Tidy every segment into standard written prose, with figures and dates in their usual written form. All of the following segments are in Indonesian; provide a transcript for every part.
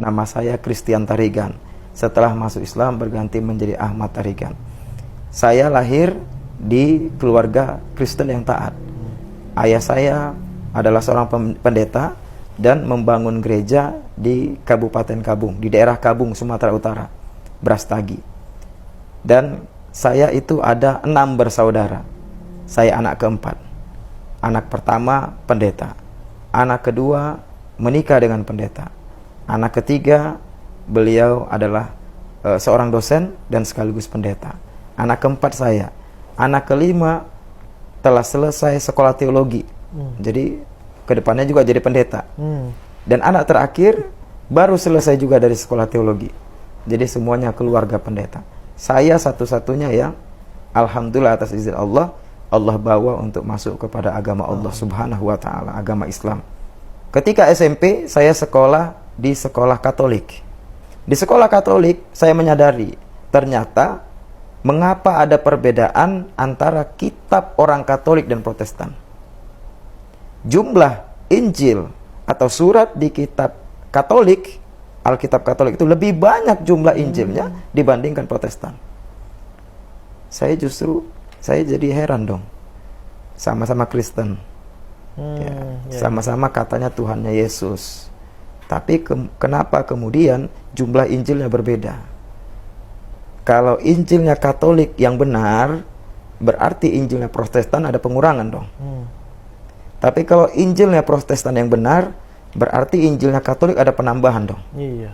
Nama saya Christian Tarigan. Setelah masuk Islam berganti menjadi Ahmad Tarigan. Saya lahir di keluarga Kristen yang taat. Ayah saya adalah seorang pendeta dan membangun gereja di Kabupaten Kabung, di daerah Kabung, Sumatera Utara, Brastagi. Dan saya itu ada 6 bersaudara. Saya anak keempat. Anak pertama pendeta. Anak kedua menikah dengan pendeta. Anak ketiga beliau adalah seorang dosen dan sekaligus pendeta. Anak keempat saya. Anak kelima telah selesai sekolah teologi. Jadi kedepannya juga jadi pendeta. Dan anak terakhir baru selesai juga dari sekolah teologi. Jadi semuanya keluarga pendeta. Saya satu-satunya yang alhamdulillah atas izin Allah, Allah bawa untuk masuk kepada agama Allah Subhanahu wa taala, agama Islam. Ketika SMP saya sekolah di sekolah Katolik. Di sekolah Katolik saya menyadari ternyata mengapa ada perbedaan antara kitab orang Katolik dan Protestan. Jumlah Injil atau surat di kitab Katolik, Alkitab Katolik itu lebih banyak jumlah Injilnya dibandingkan Protestan. Saya jadi heran dong. Sama-sama Kristen. Sama-sama katanya Tuhannya Yesus. Tapi kenapa kemudian jumlah Injilnya berbeda? Kalau Injilnya Katolik yang benar, berarti Injilnya Protestan ada pengurangan dong. Tapi kalau Injilnya Protestan yang benar, berarti Injilnya Katolik ada penambahan dong. Iya.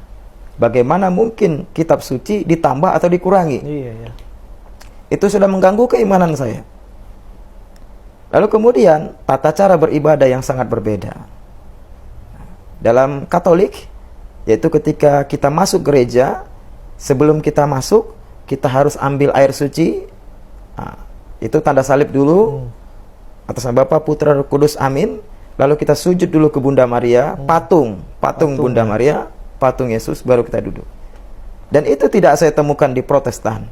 Bagaimana mungkin kitab suci ditambah atau dikurangi? Iya. Itu sudah mengganggu keimanan saya. Lalu kemudian tata cara beribadah yang sangat berbeda. Dalam Katolik, yaitu ketika kita masuk gereja, sebelum kita masuk, kita harus ambil air suci. Nah, itu tanda salib dulu. Atas nama Bapa, Putra, Roh Kudus, amin. Lalu kita sujud dulu ke Bunda Maria, patung Bunda Maria, patung Yesus, baru kita duduk. Dan itu tidak saya temukan di Protestan.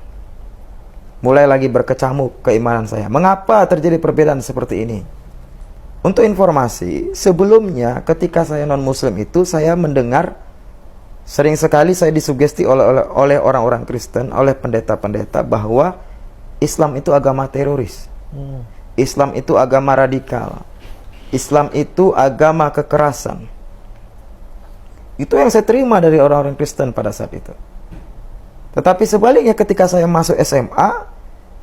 Mulai lagi berkecamuk keimanan saya. Mengapa terjadi perbedaan seperti ini? Untuk informasi, sebelumnya ketika saya non-muslim itu, saya mendengar, sering sekali saya disugesti oleh orang-orang Kristen, oleh pendeta-pendeta, bahwa Islam itu agama teroris. Islam itu agama radikal. Islam itu agama kekerasan. Itu yang saya terima dari orang-orang Kristen pada saat itu. Tetapi sebaliknya ketika saya masuk SMA,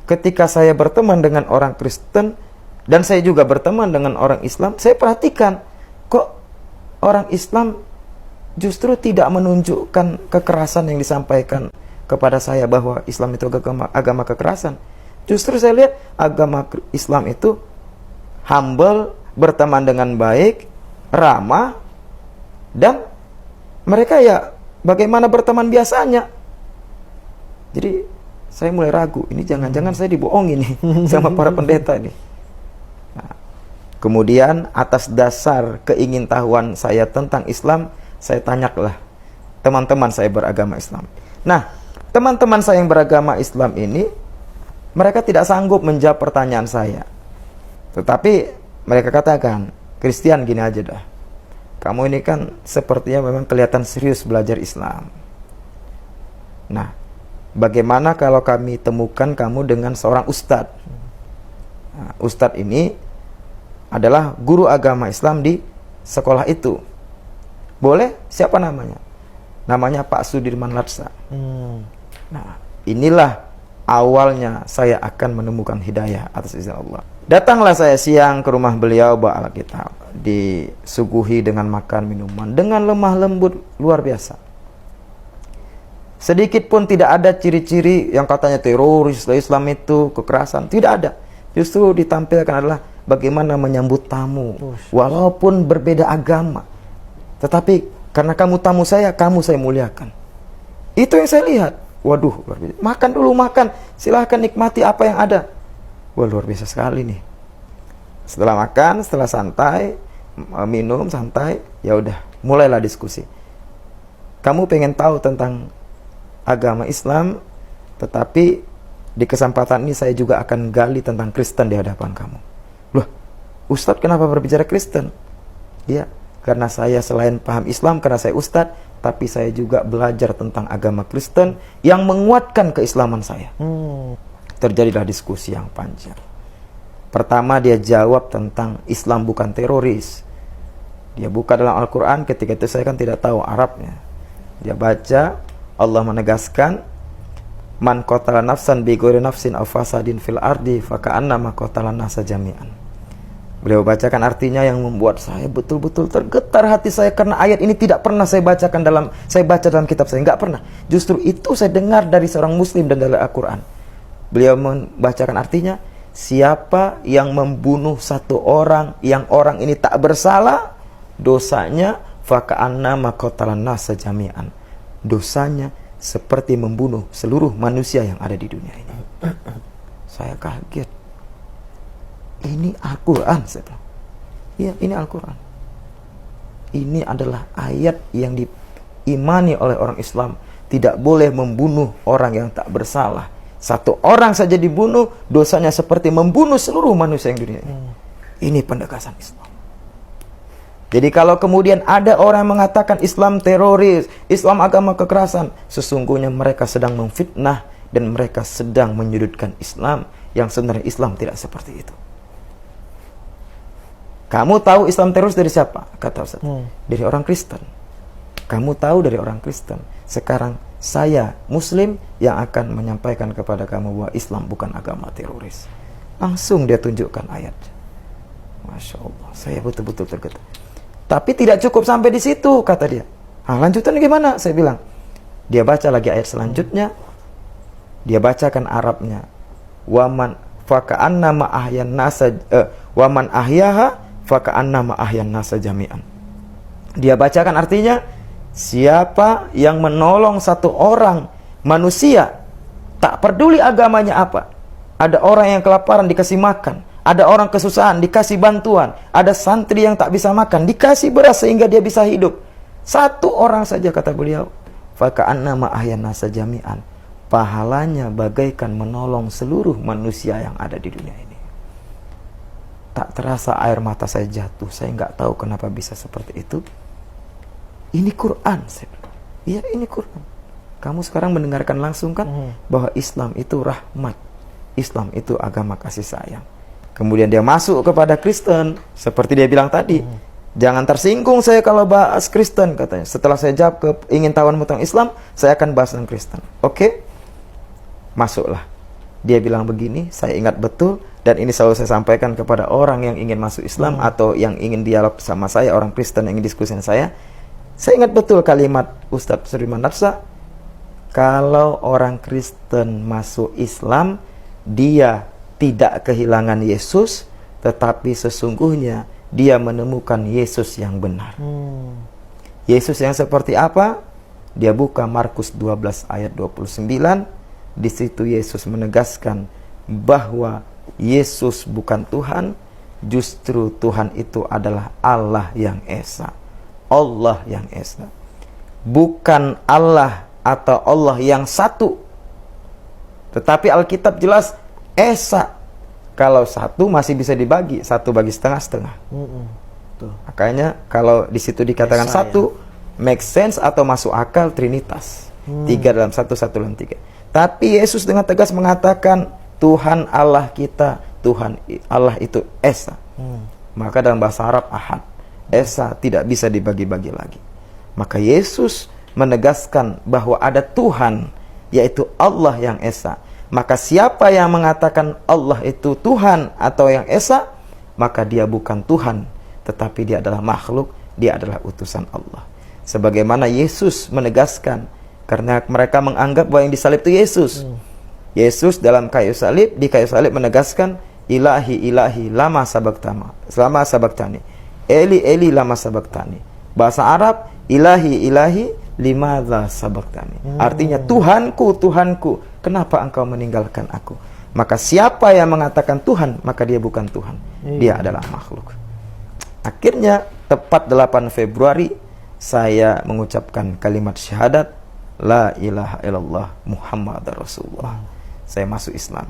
ketika saya berteman dengan orang Kristen, dan saya juga berteman dengan orang Islam, saya perhatikan, kok orang Islam justru tidak menunjukkan kekerasan yang disampaikan kepada saya bahwa Islam itu agama kekerasan. Justru saya lihat agama Islam itu humble, berteman dengan baik, ramah, dan mereka ya bagaimana berteman biasanya. Jadi saya mulai ragu, ini jangan-jangan saya dibohongi nih sama para pendeta nih. Nah, kemudian atas dasar keingintahuan saya tentang Islam, saya tanyalah teman-teman saya beragama Islam. Nah, teman-teman saya yang beragama Islam ini, mereka tidak sanggup menjawab pertanyaan saya. Tetapi mereka katakan, Christian, gini aja dah, kamu ini kan sepertinya memang kelihatan serius belajar Islam. Nah, bagaimana kalau kami temukan kamu dengan seorang ustadz? Nah, ustadz ini adalah guru agama Islam di sekolah itu. Boleh? Siapa namanya? Namanya Pak Sudirman Latsa. Nah, inilah awalnya saya akan menemukan hidayah atas izin Allah. Datanglah saya siang ke rumah beliau bawa Alkitab, disuguhi dengan makan minuman dengan lemah lembut luar biasa. Sedikit pun tidak ada ciri-ciri yang katanya teroris Islam itu kekerasan, tidak ada. Justru ditampilkan adalah bagaimana menyambut tamu walaupun berbeda agama. Tetapi karena kamu tamu saya muliakan. Itu yang saya lihat. Waduh, luar biasa. Makan dulu, makan. Silahkan nikmati apa yang ada. Wah, luar biasa sekali nih. Setelah makan, setelah santai, minum santai, ya udah, mulailah diskusi. Kamu pengen tahu tentang agama Islam, tetapi di kesempatan ini saya juga akan gali tentang Kristen di hadapan kamu. Loh, Ustadz kenapa berbicara Kristen? Ya, karena saya selain paham Islam, karena saya Ustadz, tapi saya juga belajar tentang agama Kristen yang menguatkan keislaman saya. Terjadilah diskusi yang panjang. Pertama dia jawab tentang Islam bukan teroris. Dia buka dalam Al-Quran, ketika itu saya kan tidak tahu Arabnya. Dia baca, Allah menegaskan, man qatala nafsan bi ghairi nafsin aw fasadin fil ardi faka'annama qatala nasa jami'an. Beliau bacakan artinya yang membuat saya betul-betul tergetar hati saya, karena ayat ini tidak pernah saya baca dalam kitab saya, enggak pernah. Justru itu saya dengar dari seorang muslim dan dari Al-Quran. Beliau membacakan artinya, siapa yang membunuh satu orang yang orang ini tak bersalah, dosanya faka'annama qatala nasa jami'an. Dosanya seperti membunuh seluruh manusia yang ada di dunia ini. Saya kaget. Ini Al-Quran, saya bilang. Iya, ini Al-Quran. Ini adalah ayat yang diimani oleh orang Islam. Tidak boleh membunuh orang yang tak bersalah. Satu orang saja dibunuh, dosanya seperti membunuh seluruh manusia yang di dunia ini. Ini pendekatan Islam. Jadi kalau kemudian ada orang yang mengatakan Islam teroris, Islam agama kekerasan, sesungguhnya mereka sedang memfitnah dan mereka sedang menyudutkan Islam, yang sebenarnya Islam tidak seperti itu. Kamu tahu Islam teroris dari siapa? Kata Ustaz. Dari orang Kristen. Kamu tahu dari orang Kristen. Sekarang saya Muslim yang akan menyampaikan kepada kamu bahwa Islam bukan agama teroris. Langsung dia tunjukkan ayat. Masya Allah, saya betul-betul tergetar. Tapi tidak cukup sampai di situ, kata dia. Lanjutannya gimana? Saya bilang. Dia baca lagi ayat selanjutnya. Dia bacakan Arabnya. Waman faka'annama ahyan nasa waman ahyaha faka'annama ahyan nasa jami'an. Dia bacakan artinya, siapa yang menolong satu orang manusia, tak peduli agamanya apa. Ada orang yang kelaparan dikasih makan, ada orang kesusahan dikasih bantuan, ada santri yang tak bisa makan dikasih beras sehingga dia bisa hidup. Satu orang saja, kata beliau, faka'annama ahyan nasa jami'an. Pahalanya bagaikan menolong seluruh manusia yang ada di dunia ini. Tak terasa air mata saya jatuh. Saya nggak tahu kenapa bisa seperti itu. Ini Quran. Iya, ini Quran. Kamu sekarang mendengarkan langsung kan bahwa Islam itu rahmat, Islam itu agama kasih sayang. Kemudian dia masuk kepada Kristen, seperti dia bilang tadi. Jangan tersinggung saya kalau bahas Kristen, katanya. Setelah saya jawab ke ingin tahuan tentang Islam, saya akan bahas tentang Kristen. Oke? Masuklah. Dia bilang begini, saya ingat betul. Dan ini selalu saya sampaikan kepada orang yang ingin masuk Islam atau yang ingin dialog sama saya, orang Kristen yang ingin diskusi dengan saya. Saya ingat betul kalimat Ustadz Sudirman Nafsa, kalau orang Kristen masuk Islam, dia tidak kehilangan Yesus, tetapi sesungguhnya dia menemukan Yesus yang benar. Yesus yang seperti apa? Dia buka Markus 12 ayat 29. Di situ Yesus menegaskan bahwa Yesus bukan Tuhan, justru Tuhan itu adalah Allah yang Esa. Allah yang Esa. Bukan Allah atau Allah yang satu. Tetapi Alkitab jelas Esa. Kalau satu masih bisa dibagi, satu bagi setengah-setengah. Makanya kalau di situ dikatakan Esa, satu, make sense atau masuk akal Trinitas. Tiga dalam satu, satu dalam tiga. Tapi Yesus dengan tegas mengatakan Tuhan Allah kita, Tuhan Allah itu Esa. Maka dalam bahasa Arab Ahad, Esa tidak bisa dibagi-bagi lagi. Maka Yesus menegaskan bahwa ada Tuhan, yaitu Allah yang Esa. Maka siapa yang mengatakan Allah itu Tuhan atau yang Esa, maka dia bukan Tuhan, tetapi dia adalah makhluk, dia adalah utusan Allah. Sebagaimana Yesus menegaskan, karena mereka menganggap bahwa yang disalib itu Yesus. Yesus dalam kayu salib, di kayu salib menegaskan, Ilahi, ilahi, lama sabaktani. Eli, eli, lama sabaktani. Bahasa Arab, ilahi, ilahi, limadza sabaktani. Artinya, Tuhanku, Tuhanku, kenapa engkau meninggalkan aku? Maka siapa yang mengatakan Tuhan, maka dia bukan Tuhan. Dia adalah makhluk. Akhirnya, tepat 8 Februari, saya mengucapkan kalimat syahadat, La ilaha illallah Muhammad Rasulullah. Saya masuk Islam.